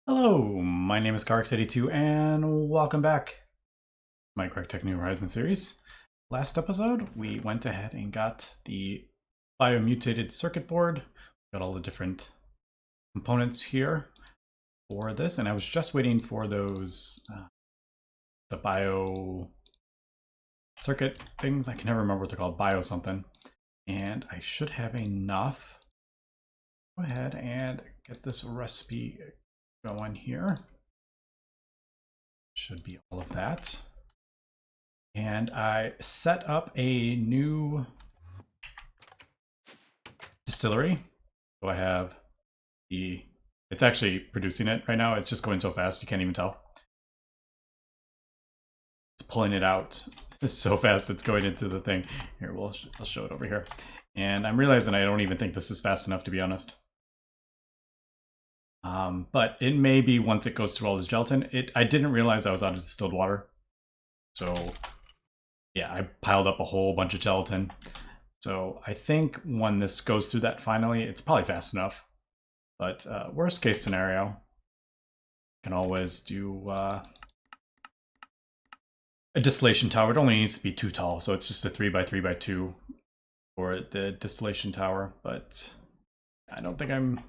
Hello, my name is Gregtech and welcome back to my Gregtech New Horizons series. Last episode, we went ahead and got the biomutated circuit board. Got all the different components here for this, and I was just waiting for those, the bio circuit things. I can never remember what they're called, bio something. And I should have enough. Go ahead and get this recipe going here. Should be all of that. And I set up a new distillery. So I have it's actually producing it right now. It's just going so fast, you can't even tell. It's pulling it out so fast, it's going into the thing. Here, I'll show it over here. And I'm realizing I don't even think this is fast enough, to be honest. But it may be once it goes through all this gelatin. I didn't realize I was out of distilled water. So yeah, I piled up a whole bunch of gelatin. So I think when this goes through that finally, it's probably fast enough. But worst case scenario, I can always do a distillation tower. It only needs to be 2 tall, so it's just a 3x3x2 for the distillation tower. But I don't think I'm...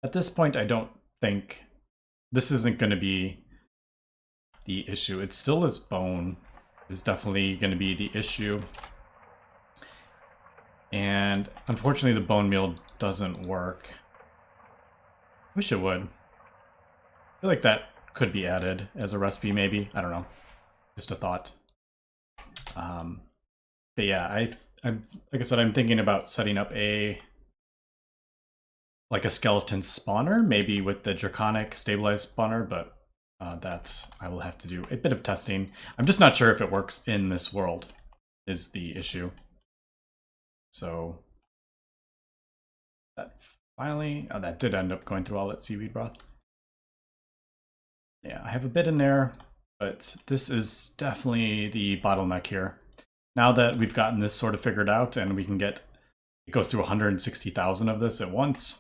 At this point, I don't think this isn't going to be the issue. It's still this bone is definitely going to be the issue. And unfortunately, the bone meal doesn't work. Wish it would. I feel like that could be added as a recipe, maybe. I don't know. Just a thought. But yeah, I'm like I said, I'm thinking about setting up a skeleton spawner, maybe with the draconic stabilized spawner, but that I will have to do a bit of testing. I'm just not sure if it works in this world, is the issue. So that finally, that did end up going through all that seaweed broth. Yeah, I have a bit in there, but this is definitely the bottleneck here. Now that we've gotten this sort of figured out and we can get, it goes through 160,000 of this at once.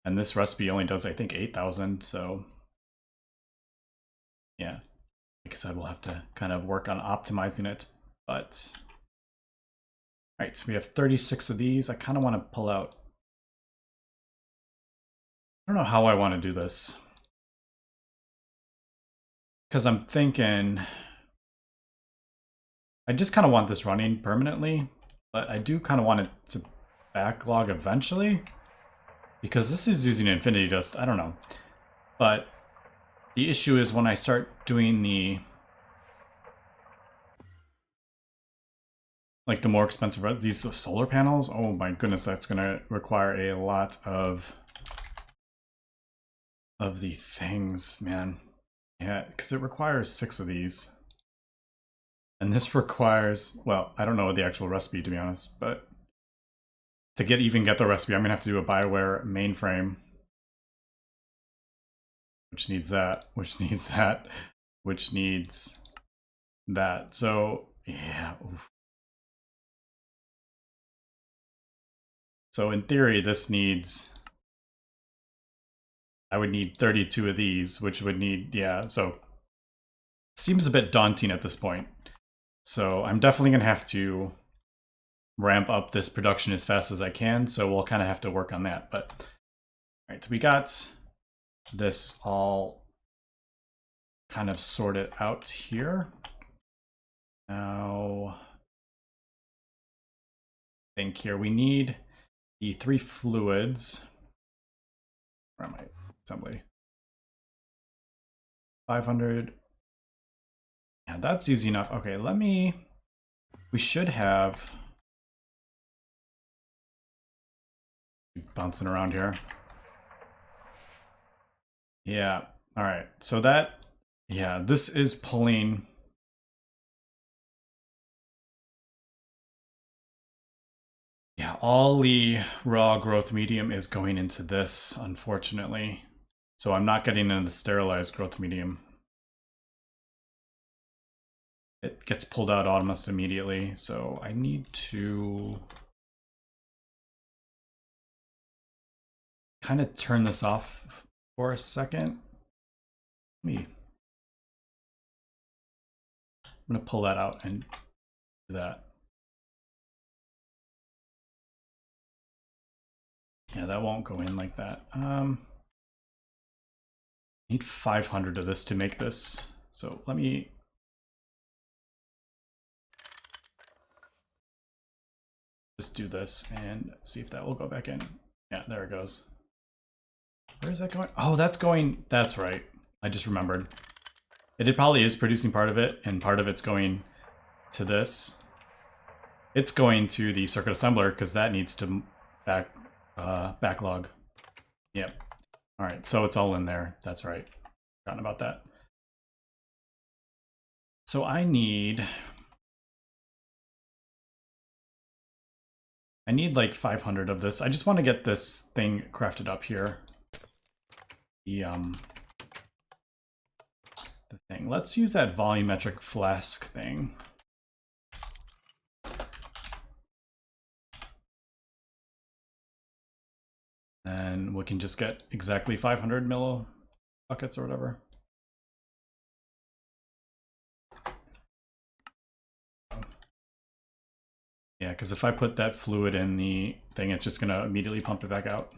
And this recipe only does, I think, 8,000, so yeah. Like I said, we'll have to kind of work on optimizing it, but... Alright, so we have 36 of these. I kind of want to pull out... I don't know how I want to do this. Because I'm thinking... I just kind of want this running permanently, but I do kind of want it to backlog eventually. Because this is using infinity dust, I don't know. But the issue is when I start doing the more expensive, these solar panels, oh my goodness, that's gonna require a lot of the things, man. Yeah, because it requires 6 of these. And this requires, well, I don't know the actual recipe, to be honest, but to even get the recipe, I'm gonna have to do a BioWare mainframe, which needs that, which needs that, which needs that. So yeah. Oof. So in theory, this needs, I would need 32 of these, which would need, yeah. So it seems a bit daunting at this point. So I'm definitely gonna have to ramp up this production as fast as I can, so we'll kind of have to work on that. But all right, so we got this all kind of sorted out here. Now, I think here we need the 3 fluids. Where am I? Assembly. 500. Yeah, that's easy enough. Okay, we should have... Bouncing around here. Yeah, all right. So that, yeah, this is pulling. Yeah, all the raw growth medium is going into this, unfortunately. So I'm not getting into the sterilized growth medium. It gets pulled out almost immediately, so I need to kind of turn this off for a second. I'm gonna pull that out and do that. Yeah, that won't go in like that. Need 500 of this to make this. So let me just do this and see if that will go back in. Yeah, there it goes. Where is that going? Oh, that's going, that's right. I just remembered. It probably is producing part of it, and part of it's going to this. It's going to the circuit assembler because that needs to backlog. Yep. All right, so it's all in there. That's right. Forgotten about that. So I need like 500 of this. I just want to get this thing crafted up here. The thing. Let's use that volumetric flask thing. And we can just get exactly 500 milli buckets or whatever. Yeah, because if I put that fluid in the thing, it's just going to immediately pump it back out.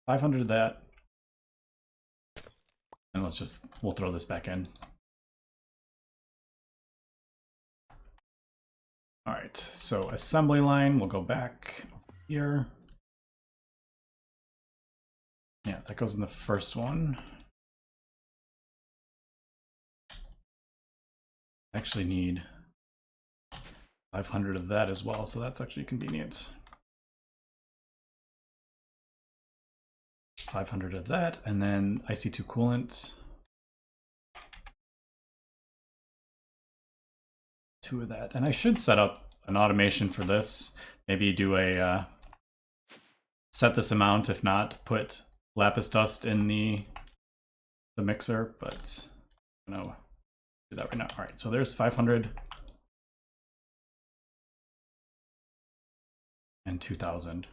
500 of that. And we'll throw this back in. All right, so assembly line, we'll go back here. Yeah, that goes in the first one. I actually need 500 of that as well, so that's actually convenient. 500 of that, and then IC2 coolant. 2 of that, and I should set up an automation for this. Maybe do a set this amount. If not, put lapis dust in the mixer. But I'm gonna do that right now. All right, so there's 500 and 2,000.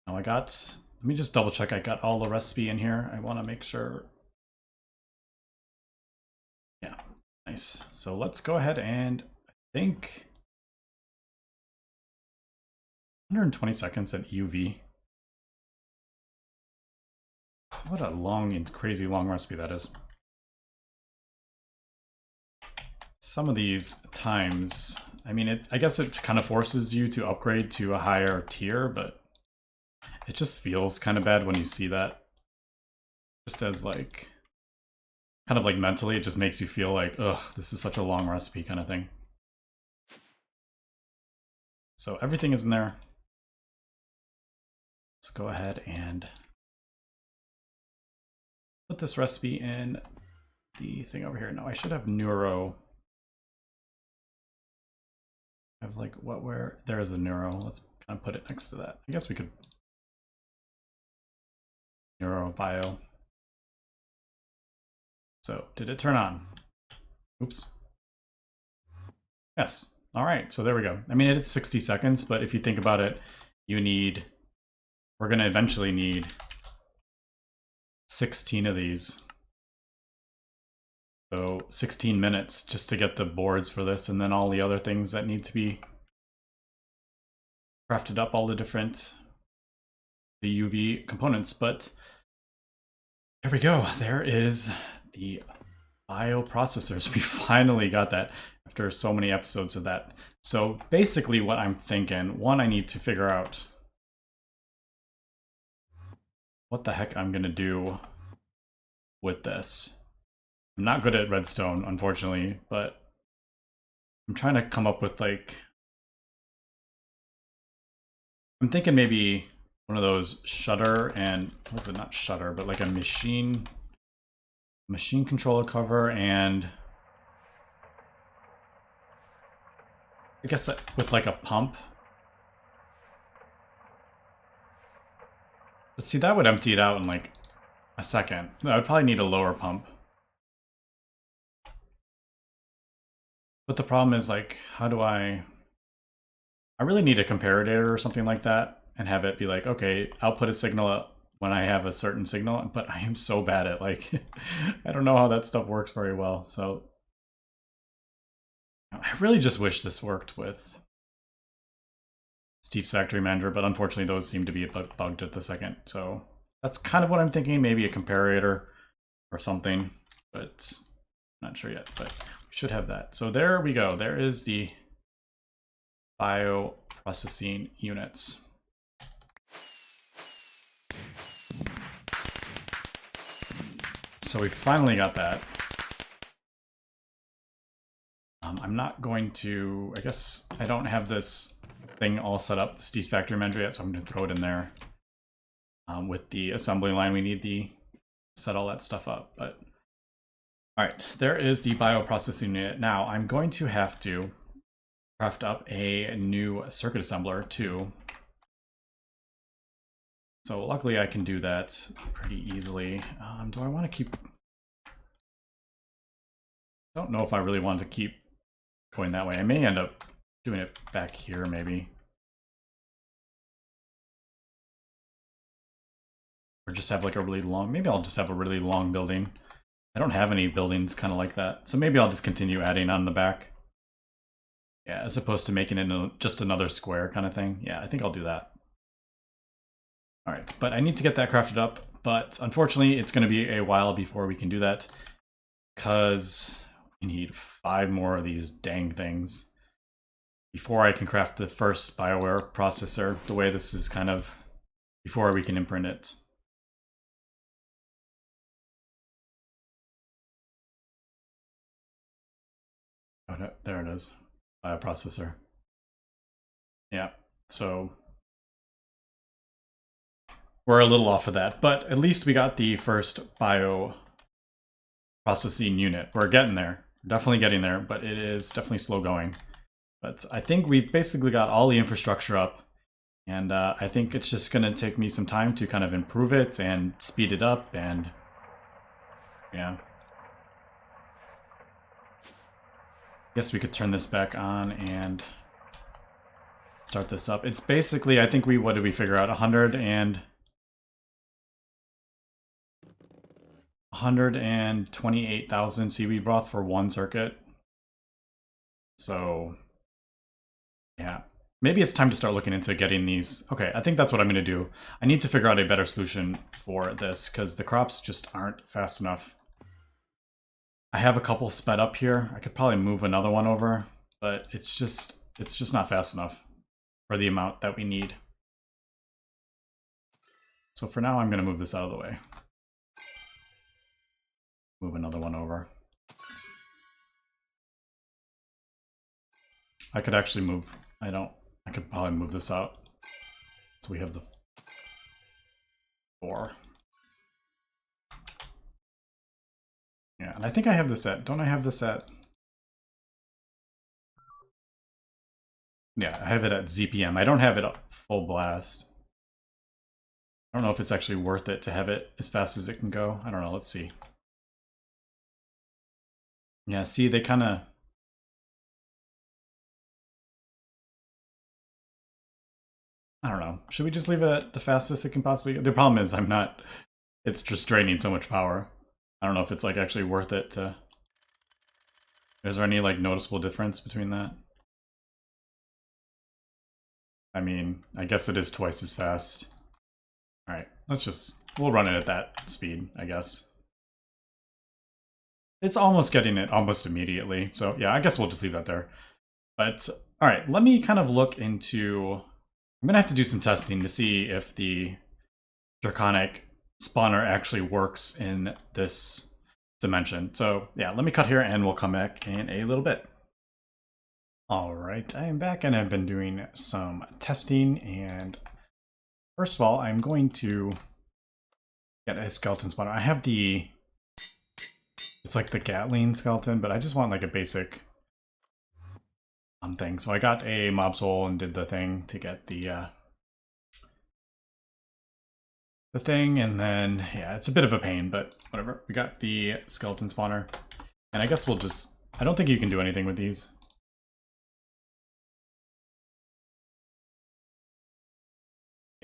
Now I got. Let me just double check. I got all the recipe in here. I want to make sure. Yeah. Nice. So let's go ahead and I think 120 seconds at UV. What a long and crazy long recipe that is. Some of these times, I mean, I guess it kind of forces you to upgrade to a higher tier, but it just feels kind of bad when you see that. Just as like, kind of like mentally, it just makes you feel like, ugh, this is such a long recipe kind of thing. So everything is in there. Let's go ahead and put this recipe in the thing over here. Now I should have neuro. I have like where there is a neuro. Let's kind of put it next to that. I guess we could neuro bio. So did it turn on? Oops. Yes. All right. So there we go. I mean, it's 60 seconds, but if you think about it, we're going to eventually need 16 of these. So 16 minutes just to get the boards for this, and then all the other things that need to be crafted up, all the UV components. But there we go. There is the bioprocessors. We finally got that after so many episodes of that. So basically what I'm thinking, one, I need to figure out what the heck I'm gonna do with this. I'm not good at redstone, unfortunately, but I'm trying to come up with like, I'm thinking maybe one of those shutter and, what's it, not shutter, but like a machine controller cover, and I guess that with like a pump. But see, that would empty it out in like a second. I would probably need a lower pump. But the problem is like, how do I really need a comparator or something like that. and have it be like, okay, output a signal when I have a certain signal, but I am so bad at like, I don't know how that stuff works very well. So I really just wish this worked with Steve's Factory Manager, but unfortunately those seem to be bugged at the second. So that's kind of what I'm thinking, maybe a comparator or something, but not sure yet, but we should have that. So there we go. There is the bioprocessing units. So we finally got that. I'm not going to, I guess I don't have this thing all set up, the Steve's Factory Manager yet, so I'm going to throw it in there. With the assembly line, we need to set all that stuff up. But all right, there is the bioprocessing unit. Now I'm going to have to craft up a new circuit assembler too. So luckily I can do that pretty easily. Do I want to keep... I don't know if I really want to keep going that way. I may end up doing it back here maybe. Or just have like a really long, maybe I'll just have a really long building. I don't have any buildings kind of like that. So maybe I'll just continue adding on the back. Yeah, as opposed to making it just another square kind of thing. Yeah, I think I'll do that. All right, but I need to get that crafted up. But unfortunately, it's going to be a while before we can do that. Because we need 5 more of these dang things before I can craft the first BioWare processor, the way this is kind of, before we can imprint it. Oh, no, there it is, bioprocessor. Yeah, so we're a little off of that, but at least we got the first bioprocessing unit. We're getting there, definitely getting there, but it is definitely slow going. But I think we've basically got all the infrastructure up, and I think it's just going to take me some time to kind of improve it and speed it up, and yeah. Guess we could turn this back on and start this up. It's basically, I think what did we figure out? 128,000 seaweed broth for one circuit. So yeah, maybe it's time to start looking into getting these. Okay, I think that's what I'm going to do. I need to figure out a better solution for this because the crops just aren't fast enough. I have a couple sped up here. I could probably move another one over, but it's just not fast enough for the amount that we need. So for now, I'm going to move this out of the way. Move another one over. I could actually move, I could probably move this out. So we have the 4. Yeah, and I think I have this at, don't I have this at? Yeah, I have it at ZPM. I don't have it up full blast. I don't know if it's actually worth it to have it as fast as it can go. I don't know, let's see. Yeah, see, they kind of... I don't know. Should we just leave it at the fastest it can possibly go? The problem is it's just draining so much power. I don't know if it's like actually worth it to... Is there any like noticeable difference between that? I mean, I guess it is twice as fast. All right, we'll run it at that speed, I guess. It's almost getting it almost immediately. So yeah, I guess we'll just leave that there. But all right, let me kind of look into... I'm gonna have to do some testing to see if the Draconic spawner actually works in this dimension. So yeah, let me cut here and we'll come back in a little bit. All right, I am back and I've been doing some testing, and first of all, I'm going to get a skeleton spawner. I have it's like the Gatling skeleton, but I just want like a basic thing. So I got a mob soul and did the thing to get the thing, and then yeah, it's a bit of a pain, but whatever. We got the skeleton spawner, and I guess we'll just... I don't think you can do anything with these.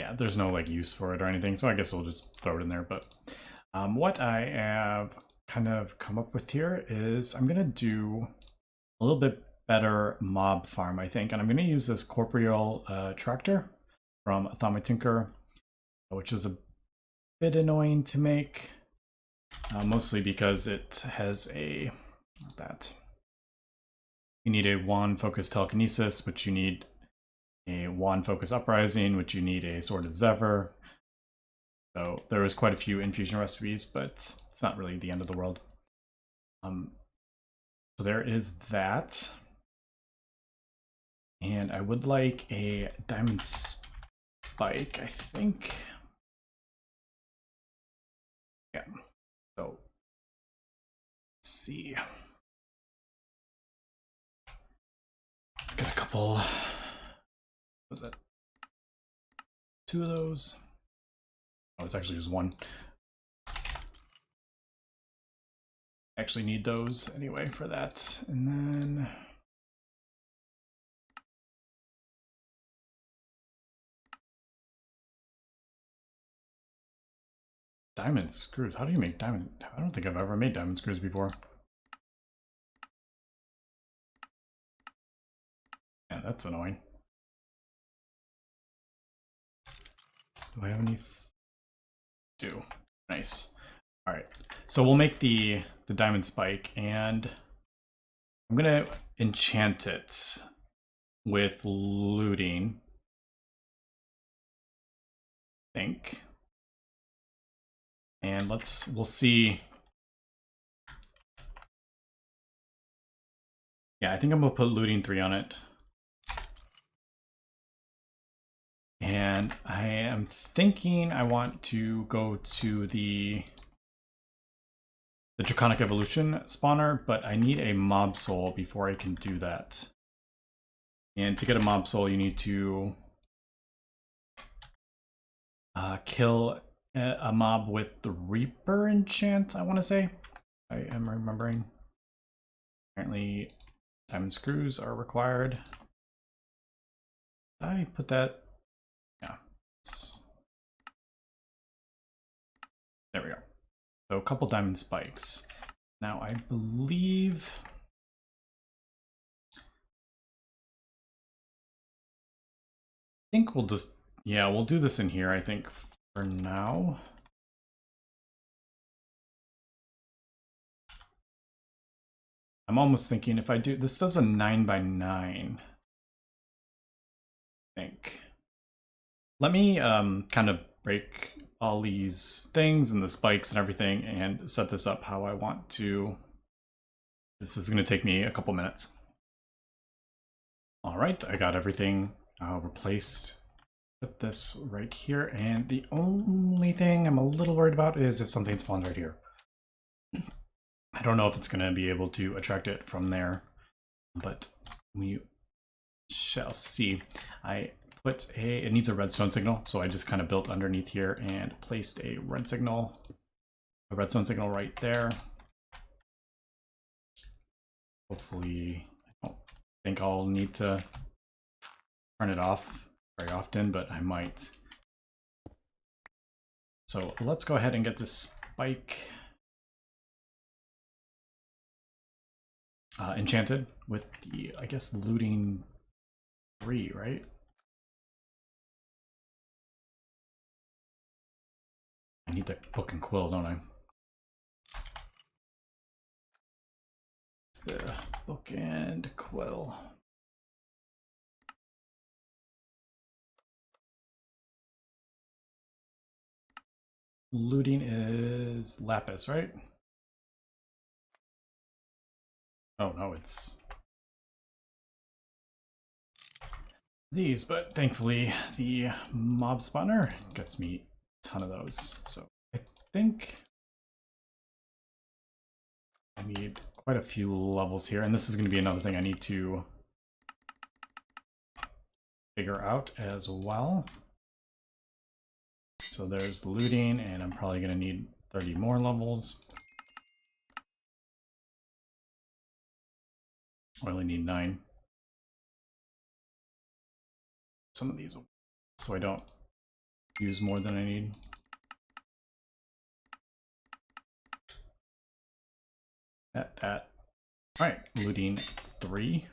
yeah, there's no like use for it or anything, so I guess we'll just throw it in there. But what I have kind of come up with here is I'm gonna do a little bit better mob farm, I think, and I'm gonna use this Corporeal Attractor from Atomic Tinker, which is a bit annoying to make, mostly because it has a you need a wand focus telekinesis, which you need a wand focus uprising, which you need a sword of Zephyr. So there was quite a few infusion recipes, but it's not really the end of the world. So there is that. And I would like a diamond spike, I think. Yeah. So let's see. Let's get a couple. What was that? 2 of those. Oh, it's actually just 1. Actually need those anyway for that. And then diamond screws. How do you make diamond? I don't think I've ever made diamond screws before. Yeah, that's annoying. Do I have any? Do. Nice. All right. So we'll make the diamond spike, and I'm gonna enchant it with looting. I think. And we'll see. Yeah, I think I'm gonna put looting 3 on it. And I am thinking I want to go to the Draconic Evolution spawner, but I need a mob soul before I can do that. And to get a mob soul, you need to kill a mob with the Reaper enchant, I want to say. I am remembering. Apparently, diamond screws are required. Did I put that? Yeah. There we go. So a couple diamond spikes. Now I believe we'll just, yeah, we'll do this in here, I think, for now. I'm almost thinking if I do, this does a 9x9, I think. Let me kind of break all these things and the spikes and everything and set this up how I want to. This is going to take me a couple minutes. All right, I got everything replaced. Put this right here, and the only thing I'm a little worried about is if something spawns right here. I don't know if it's going to be able to attract it from there, but we shall see. I put it needs a redstone signal, so I just kind of built underneath here and placed a redstone signal right there. Hopefully, I don't think I'll need to turn it off very often, but I might. So let's go ahead and get this spike enchanted with the, I guess, looting 3, right? I need the book and quill, don't I? It's the book and quill. Looting is lapis, right? Oh no, it's these, but thankfully the mob spawner gets me a ton of those. So I think I need quite a few levels here, and this is going to be another thing I need to figure out as well. So there's looting, and I'm probably going to need 30 more levels. I only need 9. Some of these, so I don't use more than I need. That. All right, looting 3.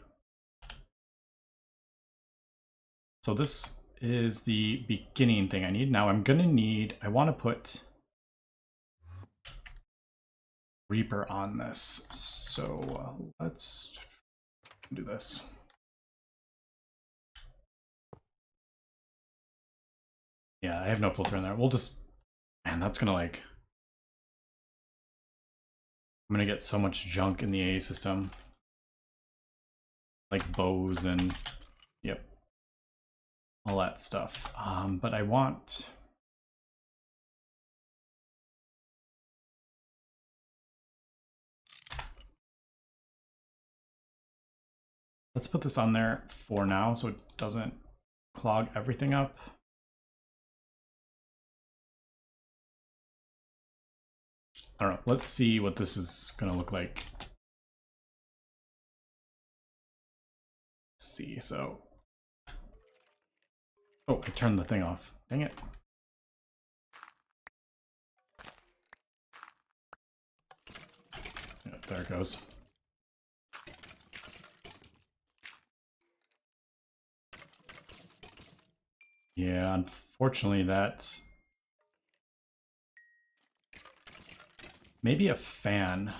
So this is the beginning thing I need. Now I'm gonna need, I want to put Reaper on this. So let's do this. Yeah, I have no filter in there. We'll just, man, that's gonna like, I'm gonna get so much junk in the A system. Like bows and, yep, all that stuff. But I want, let's put this on there for now so it doesn't clog everything up. I don't know, let's see what this is gonna look like. Let's see, so, oh, I turned the thing off, dang it. Yep, there it goes. Yeah, unfortunately that's maybe a fan.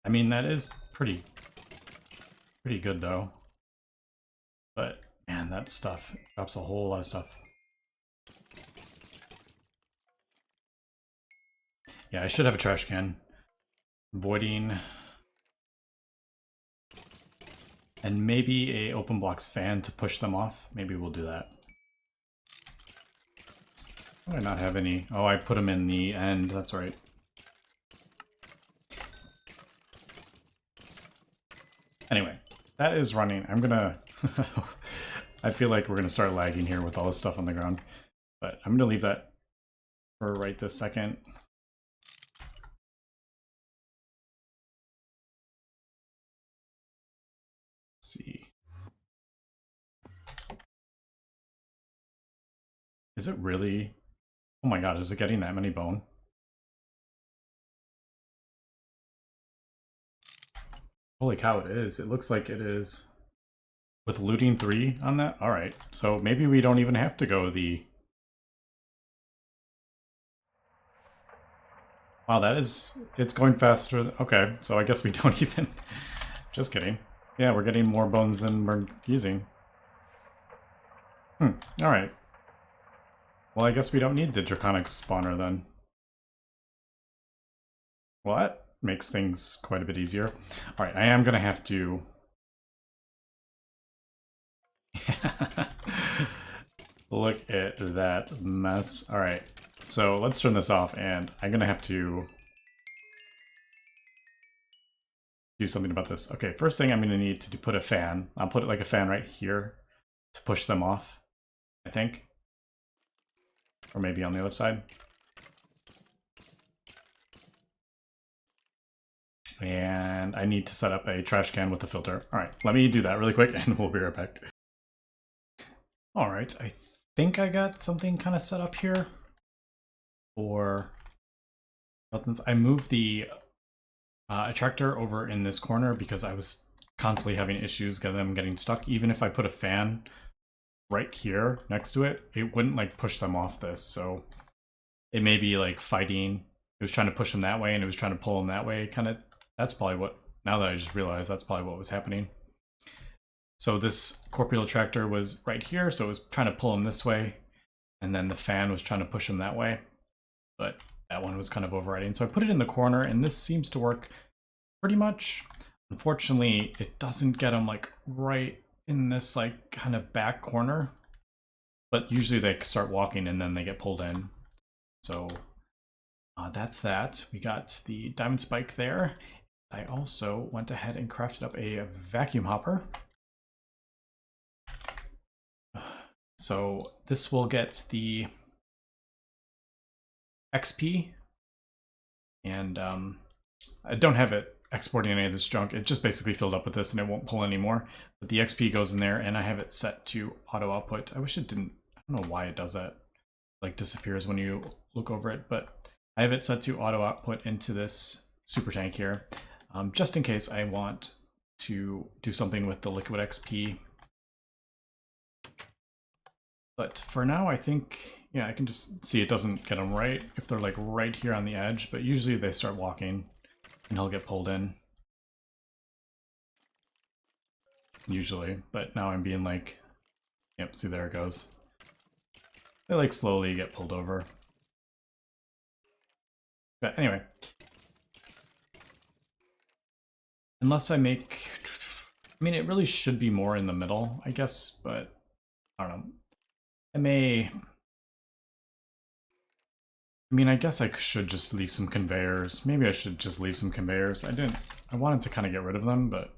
I mean, that is pretty good though. But man, that stuff drops a whole lot of stuff. Yeah, I should have a trash can. Voiding. And maybe a open blocks fan to push them off. Maybe we'll do that. Do I not have any? Oh, I put them in the end. That's right. Anyway, that is running. I'm gonna... I feel like we're gonna start lagging here with all this stuff on the ground. But I'm gonna leave that for right this second. See. Is it really? Oh my god, is it getting that many bone? Holy cow, it is. It looks like it is. With looting 3 on that? Alright, so maybe we don't even have to go the... Wow, that is... It's going faster. Okay, so I guess we don't even... Just kidding. Yeah, we're getting more bones than we're using. Alright. Well, I guess we don't need the Draconic spawner then. Well, that makes things quite a bit easier. Alright, I am going to have to... Look at that mess. Alright, so let's turn this off, and I'm going to have to do something about this. Okay, first thing I'm going to need to put a fan. I'll put it like a fan right here to push them off, I think. Or maybe on the other side. And I need to set up a trash can with a filter. Alright, let me do that really quick and we'll be right back. Alright, I think I got something kind of set up here for buttons. I moved the Attractor over in this corner because I was constantly having issues getting them getting stuck. Even if I put a fan right here next to it, it wouldn't like push them off this. So it may be like fighting. It was trying to push them that way and it was trying to pull them that way. Kind of, that's probably what, now that I just realized, that's probably what was happening. So this Corporeal Attractor was right here, so it was trying to pull him this way, and then the fan was trying to push him that way, but that one was kind of overriding. So I put it in the corner, and this seems to work pretty much. Unfortunately, it doesn't get him like right in this like kind of back corner, but usually they start walking and then they get pulled in. So that's that. We got the diamond spike there. I also went ahead and crafted up a vacuum hopper. So this will get the XP, and I don't have it exporting any of this junk. It just basically filled up with this and it won't pull anymore. But the XP goes in there and I have it set to auto output. I wish it didn't, I don't know why it does that. Like disappears when you look over it, but I have it set to auto output into this super tank here. Just in case I want to do something with the liquid XP. But for now, I think, yeah, I can just see it doesn't get them right if they're like right here on the edge, but usually they start walking and he'll get pulled in. Usually, but now I'm being like, yep, see there it goes. They like slowly get pulled over. But anyway. Unless I make, I mean, it really should be more in the middle, I guess, but I don't know. I mean, I guess I should just leave some conveyors. Maybe I should just leave some conveyors. I wanted to kind of get rid of them, but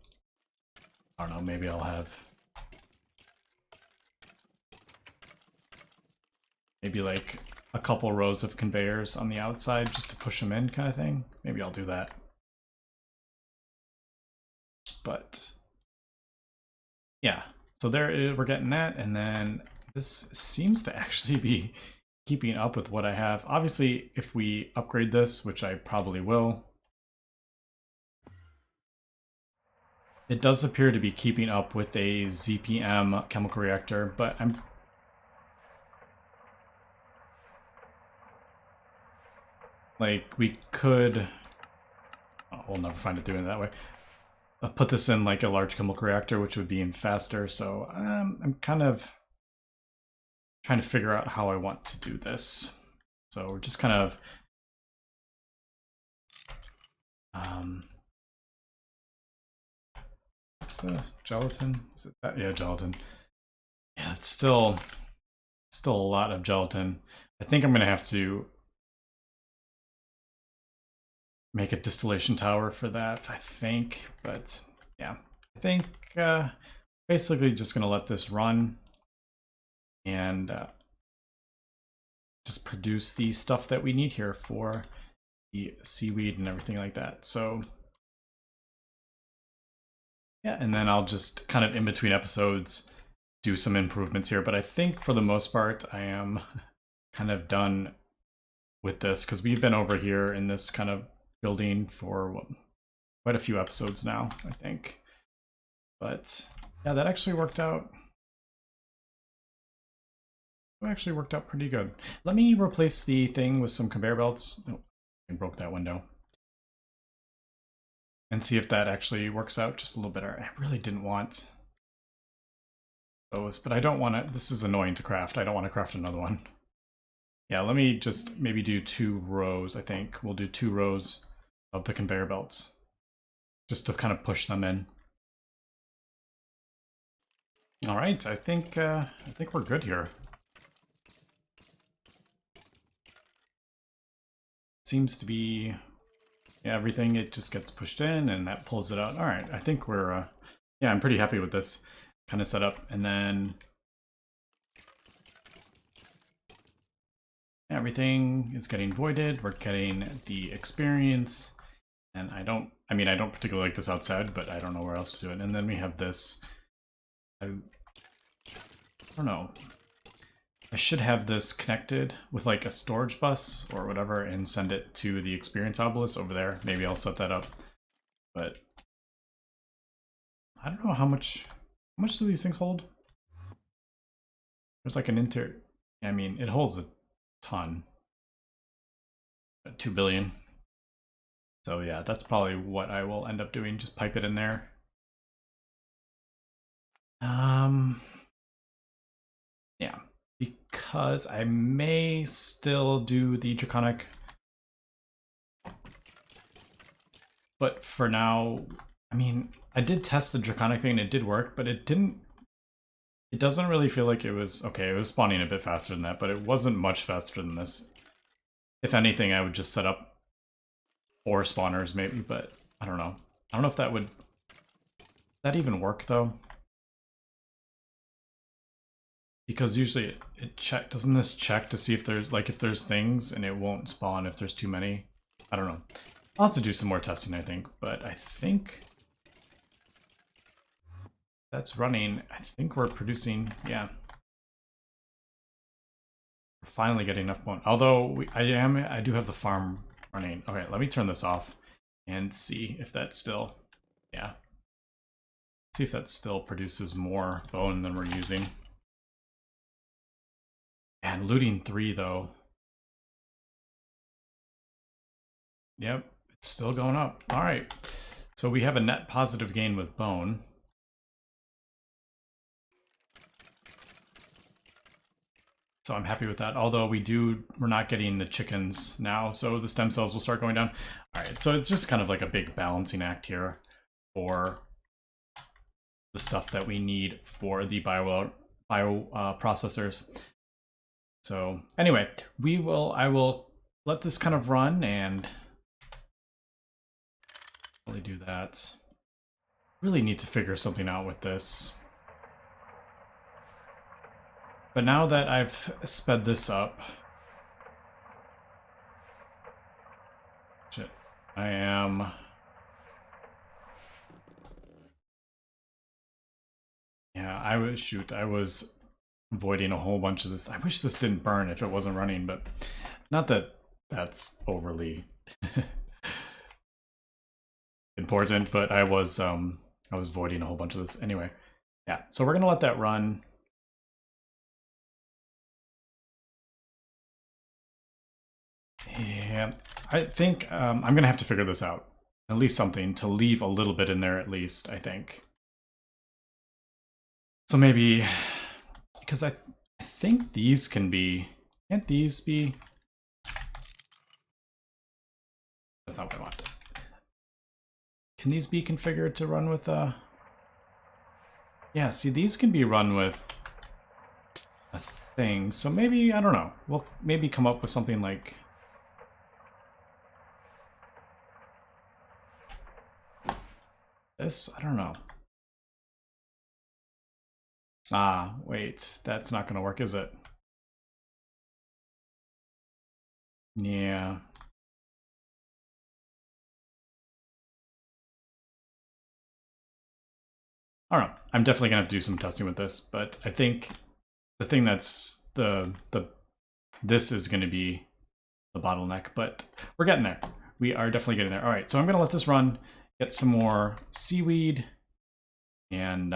I don't know, maybe I'll have maybe like a couple rows of conveyors on the outside just to push them in kind of thing. Maybe I'll do that. But yeah, so there we're getting that, and then this seems to actually be keeping up with what I have. Obviously, if we upgrade this, which I probably will, it does appear to be keeping up with a ZPM chemical reactor, but I'm like, we could, oh, we'll never find it doing it that way. I'll put this in like a large chemical reactor, which would be even faster. So I'm kind of trying to figure out how I want to do this. So we're just kind of what's the gelatin? Is it that? Yeah, gelatin. Yeah, it's still a lot of gelatin. I think I'm gonna have to make a distillation tower for that, I think. But yeah, I think basically just gonna let this run and just produce the stuff that we need here for the seaweed and everything like that. So yeah, and then I'll just kind of in between episodes do some improvements here. But I think for the most part, I am kind of done with this because we've been over here in this kind of building for quite a few episodes now, I think. But yeah, that actually worked out. It actually worked out pretty good. Let me replace the thing with some conveyor belts. Oh, I broke that window. And see if that actually works out just a little better. I really didn't want those, but I don't want to. This is annoying to craft. I don't want to craft another one. Yeah, let me just maybe do 2 rows, I think. We'll do 2 rows of the conveyor belts just to kind of push them in. All right, I think we're good here. Seems to be, yeah, everything, it just gets pushed in and that pulls it out. All right, I think we're yeah, I'm pretty happy with this kind of setup. And then everything is getting voided. We're getting the experience, and I don't particularly like this outside, but I don't know where else to do it. And then we have this. I don't know. I should have this connected with like a storage bus or whatever and send it to the experience obelisk over there. Maybe I'll set that up. But I don't know how much do these things hold? There's like an I mean, it holds a ton. 2 billion. So yeah, that's probably what I will end up doing. Just pipe it in there. Yeah, because I may still do the draconic, but for now, I mean, I did test the draconic thing and it did work, but it doesn't really feel like it was, okay, it was spawning a bit faster than that, but it wasn't much faster than this. If anything, I would just set up 4 spawners maybe, but I don't know. I don't know if that would even work though. Because usually it doesn't this check to see if there's things, and it won't spawn if there's too many? I don't know. I'll have to do some more testing, I think, but I think that's running. I think we're producing, yeah. We're finally getting enough bone. Although I do have the farm running. Okay, let me turn this off and see if that still, yeah. See if that still produces more bone than we're using. And looting 3 though. Yep, it's still going up. All right, so we have a net positive gain with bone. So I'm happy with that. Although we're not getting the chickens now, so the stem cells will start going down. All right, so it's just kind of like a big balancing act here for the stuff that we need for the bio processors. So anyway, I will let this kind of run and really do that. Really need to figure something out with this. But now that I've sped this up, shit, I am. Yeah, I was avoiding a whole bunch of this. I wish this didn't burn if it wasn't running, but not that that's overly important, but I was avoiding a whole bunch of this anyway. Yeah, so we're gonna let that run. Yeah, I think I'm gonna have to figure this out. At least something to leave a little bit in there, at least, I think. So maybe, because I think these can be, can't these be? That's not what I want. Can these be configured to run with yeah, see, these can be run with a thing. So maybe, I don't know, we'll maybe come up with something like this. I don't know. Ah, wait, that's not going to work, is it? Yeah. I don't know. I'm definitely going to have to do some testing with this, but I think the thing that's this is going to be the bottleneck, but we're getting there. We are definitely getting there. All right, so I'm going to let this run, get some more seaweed, and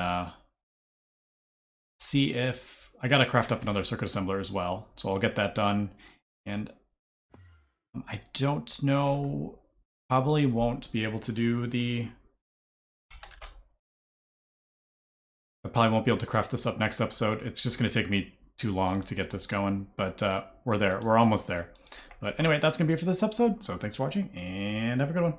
see if I got to craft up another circuit assembler as well. So I'll get that done. And I don't know, probably won't be able to do the... I probably won't be able to craft this up next episode. It's just going to take me too long to get this going, but we're there. We're almost there. But anyway, that's going to be it for this episode. So thanks for watching and have a good one.